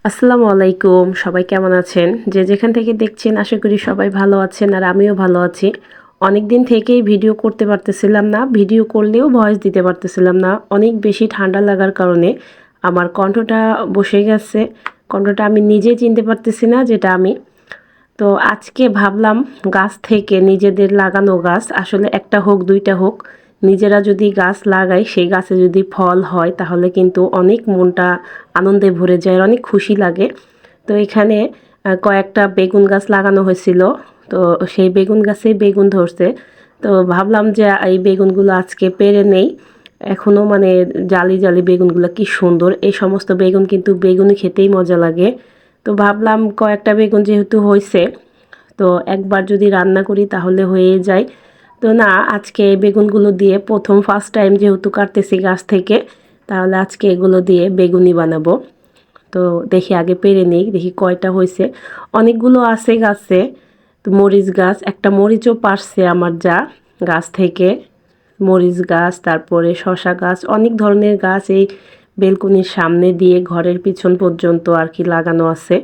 আসসালামু আলাইকুম, সবাই কেমন আছেন? যে যেখান থেকে দেখছেন আশা করি সবাই ভালো আছেন আর আমিও ভালো আছি। অনেক দিন থেকেই ভিডিও করতে পারতেছিলাম না, ভিডিও করলেও ভয়েস দিতে পারতেছিলাম না। অনেক বেশি ঠান্ডা লাগার কারণে আমার কণ্ঠটা বসে গেছে। কণ্ঠটা আমি নিজেই চিনতে পারতেছি না যেটা আমি। তো আজকে ভাবলাম গাছ থেকে নিজেদের লাগানো গাছ আসলে একটা হোক দুইটা হোক নিজেরা যদি গাছ লাগাই সেই গাছে যদি ফল হয় তাহলে কিন্তু অনেক মনটা আনন্দে ভরে যায় আর অনেক খুশি লাগে। তো এখানে কয়েকটা বেগুন গাছ লাগানো হয়েছিল। তো সেই বেগুন গাছেই বেগুন ধরছে। তো ভাবলাম যে এই বেগুনগুলো আজকে পেড়ে নেই। এখনও মানে জালি জালি বেগুনগুলো কি সুন্দর, এই সমস্ত বেগুন কিন্তু বেগুনি খেতেই মজা লাগে। তো ভাবলাম কয়েকটা বেগুন যেহেতু হয়েছে তো একবার যদি রান্না করি তাহলে হয়ে যায়। তো না, আজকে বেগুনগুলো দিয়ে প্রথম ফার্স্ট টাইম যেহেতু কাটতেছি গাছ থেকে, তাহলে আজকে এগুলো দিয়ে বেগুনি বানাবো। তো দেখি আগে পেরে নিই, দেখি কয়টা হয়েছে। অনেকগুলো আছে গাছে। তো মরিচ গাছ, একটা মরিচও পারছে আমার যা গাছ থেকে। মরিচ গাছ, তারপরে শসা গাছ, অনেক ধরনের গাছ এই বেলকনির সামনে দিয়ে ঘরের পিছন পর্যন্ত আর কি লাগানো আছে।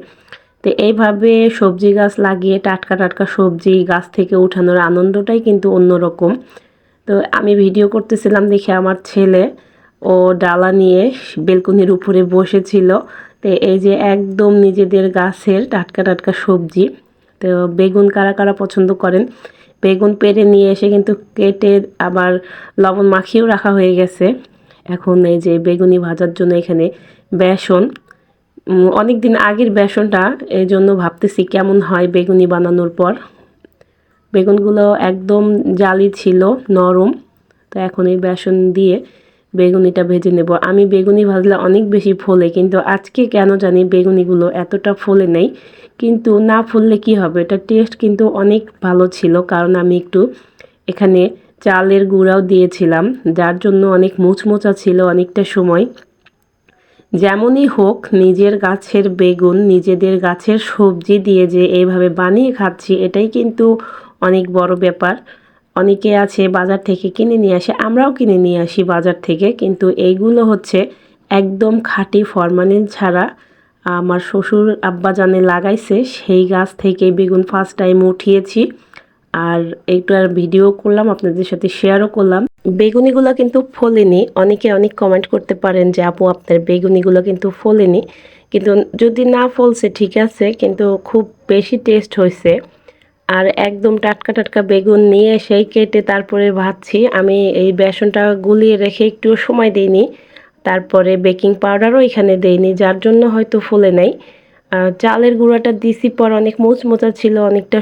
তো এইভাবে সবজি গাছ লাগিয়ে টাটকা টাটকা সবজি গাছ থেকে উঠানোর আনন্দটাই কিন্তু অন্যরকম। তো আমি ভিডিও করতেছিলাম দেখে আমার ছেলে ও ডালা নিয়ে বেলকনির উপরে বসেছিল। তো এই যে একদম নিজেদের গাছের টাটকা টাটকা সবজি। তো বেগুন কারা কারা পছন্দ করেন, বেগুন পেড়ে নিয়ে এসে কিন্তু কেটে আবার লবণ মাখিয়েও রাখা হয়ে গেছে। এখন এই যে বেগুনি ভাজার জন্য এখানে বেসন, অনেক দিন আগের বেসনটা, এই জন্য ভাবতেছি কেমন হয় বেগুনি বানানোর পর। বেগুনগুলো একদম জালি ছিল, নরম। তো এখন এই বেসন দিয়ে বেগুনিটা ভেজে নেব। আমি বেগুনি ভাজলে অনেক বেশি ফোলে, কিন্তু আজকে কেন জানি বেগুনিগুলো এতটা ফোলে নেই। কিন্তু না ফুললে কি হবে, এটা টেস্ট কিন্তু অনেক ভালো ছিল, কারণ আমি একটু এখানে চালের গুঁড়াও দিয়েছিলাম, যার জন্য অনেক মুচমোচা ছিল অনেকটা সময়। যেমনই হোক, নিজের গাছের বেগুন নিজেদের গাছের সবজি দিয়ে যে এইভাবে বানিয়ে খাচ্ছি, এটাই কিন্তু অনেক বড় ব্যাপার। অনেকে আছে বাজার থেকে কিনে নিয়ে আসে, আমরাও কিনে নিয়ে আসি বাজার থেকে, কিন্তু এইগুলো হচ্ছে একদম খাঁটি ফরমালিন ছাড়া। আমার শ্বশুর আব্বাজানে লাগাইছে, সেই গাছ থেকে বেগুন ফার্স্ট টাইম উঠিয়েছি। আর এইটার ভিডিও করলাম, আপনাদের সাথে শেয়ারও করলাম। বেগুনিগুলো কিন্তু ফোলেনি। অনেকে অনেক কমেন্ট করতে পারেন যে আপু আপনার বেগুনিগুলো কিন্তু ফোলেনি, কিন্তু যদি না ফলছে ঠিক আছে, কিন্তু খুব বেশি টেস্ট হয়েছে। আর একদম টাটকা টাটকা বেগুন নিয়ে সেই কেটে তারপরে ভাজছি। আমি এই বেসনটা গুলিয়ে রেখে একটু সময় দিইনি, তারপরে বেকিং পাউডারও এখানে দেইনি, যার জন্য হয়তো ফুলে নাই। চালের গুঁড়াটা দিছি পর অনেক মুচমোচা ছিল, অনেকটা